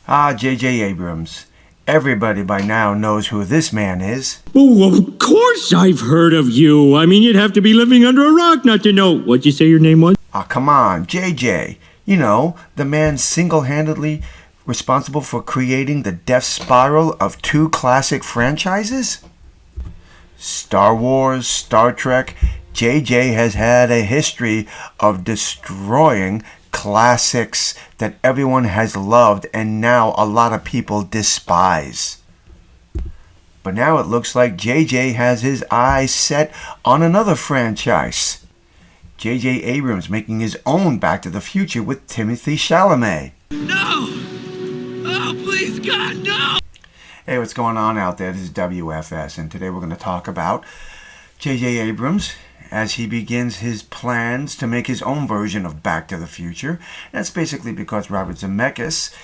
J.J. Abrams. Everybody by now knows who this man is. Oh, of course I've heard of you. I mean, you'd have to be living under a rock not to know. What'd you say your name was? Come on, J.J. You know, the man single-handedly responsible for creating the death spiral of two classic franchises? Star Wars, Star Trek. J.J. has had a history of destroying classics that everyone has loved and now a lot of people despise. But now it looks like J.J. has his eyes set on another franchise. J.J. Abrams making his own Back to the Future with Timothée Chalamet. No! Oh, please, God, no! Hey, what's going on out there? This is W.F.S. and today we're going to talk about J.J. Abrams as he begins his plans to make his own version of Back to the Future. That's basically because Robert Zemeckis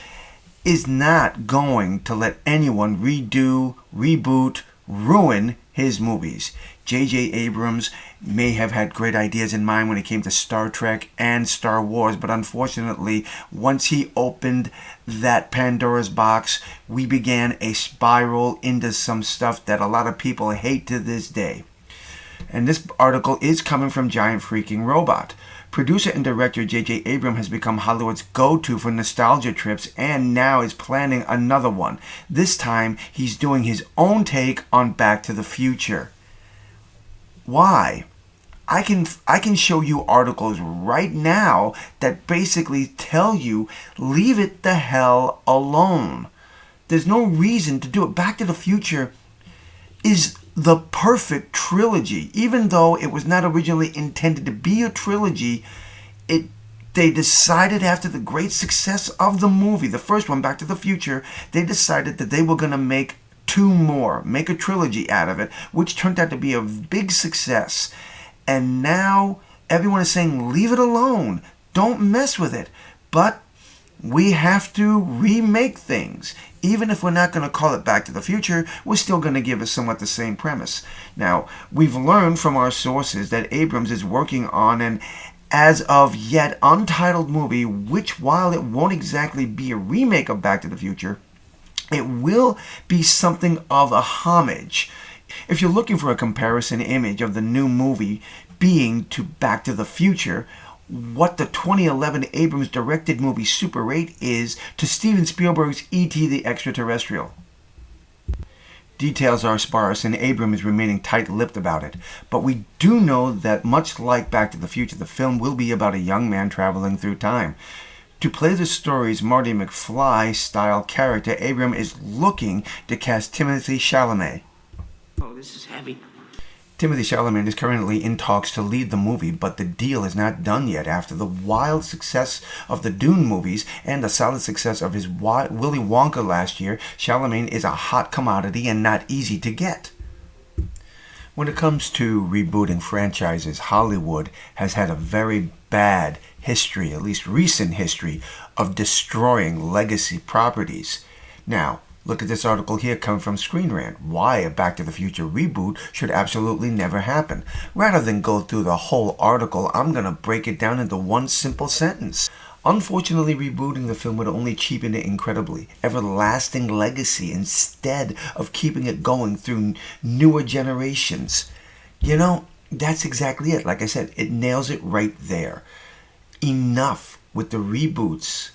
is not going to let anyone redo, reboot, ruin his movies. J.J. Abrams may have had great ideas in mind when it came to Star Trek and Star Wars, but unfortunately, once he opened that Pandora's box, we began a spiral into some stuff that a lot of people hate to this day. And this article is coming from Giant Freaking Robot. Producer and director J.J. Abrams has become Hollywood's go-to for nostalgia trips and now is planning another one. This time, he's doing his own take on Back to the Future. Why? I can show you articles right now that basically tell you, leave it the hell alone. There's no reason to do it. Back to the Future is the perfect trilogy. Even though it was not originally intended to be a trilogy, they decided after the great success of the movie, the first one, Back to the Future, they decided that they were going to make two more, make a trilogy out of it, which turned out to be a big success. And now everyone is saying, leave it alone. Don't mess with it. But we have to remake things. Even if we're not going to call it Back to the Future, we're still going to give it somewhat the same premise. Now, we've learned from our sources that Abrams is working on an as of yet untitled movie, which, while it won't exactly be a remake of Back to the Future, it will be something of a homage. If you're looking for a comparison image of the new movie being to Back to the Future, what the 2011 Abrams directed movie Super 8 is to Steven Spielberg's E.T. the Extraterrestrial. Details are sparse and Abrams is remaining tight-lipped about it, but we do know that much like Back to the Future, the film will be about a young man traveling through time. To play the story's Marty McFly-style character, Abrams is looking to cast Timothée Chalamet. Oh, this is heavy. Timothée Chalamet is currently in talks to lead the movie, but the deal is not done yet. After the wild success of the Dune movies and the solid success of his Willy Wonka last year, Chalamet is a hot commodity and not easy to get. When it comes to rebooting franchises, Hollywood has had a very bad history, at least recent history, of destroying legacy properties. Now, look at this article here coming from Screen Rant. Why a Back to the Future reboot should absolutely never happen. Rather than go through the whole article, I'm going to break it down into one simple sentence. Unfortunately, rebooting the film would only cheapen it incredibly. Everlasting legacy instead of keeping it going through newer generations. You know, that's exactly it. Like I said, it nails it right there. Enough with the reboots.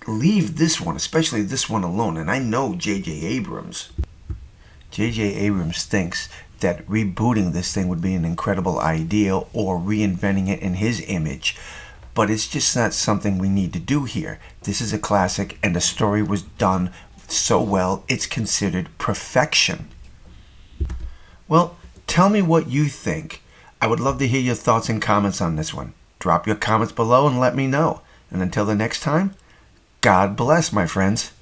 Leave this one, especially this one, alone. And I know J.J. Abrams. J.J. Abrams thinks that rebooting this thing would be an incredible idea or reinventing it in his image. But it's just not something we need to do here. This is a classic and the story was done so well it's considered perfection. Well, tell me what you think. I would love to hear your thoughts and comments on this one. Drop your comments below and let me know. And until the next time, God bless, my friends.